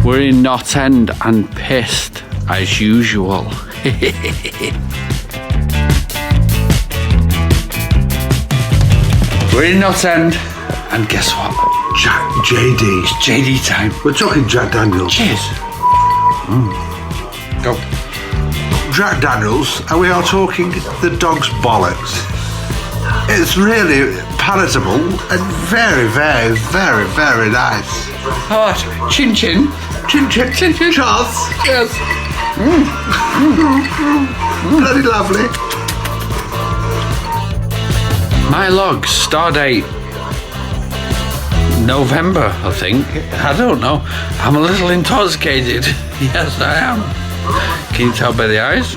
We're in Knot End and pissed as usual. We're in Knot End and guess what? JD. It's JD time. We're talking Jack Daniels. Cheers. Go. Jack Daniels, and we are talking the dog's bollocks. It's really palatable and very, very, very, very nice. Hot. Chin chin. Chin chin. Chin chin. Cheers. Cheers. Bloody lovely. My log, stardate November, I think. I don't know. I'm a little intoxicated. Yes, I am. Can you tell by the eyes?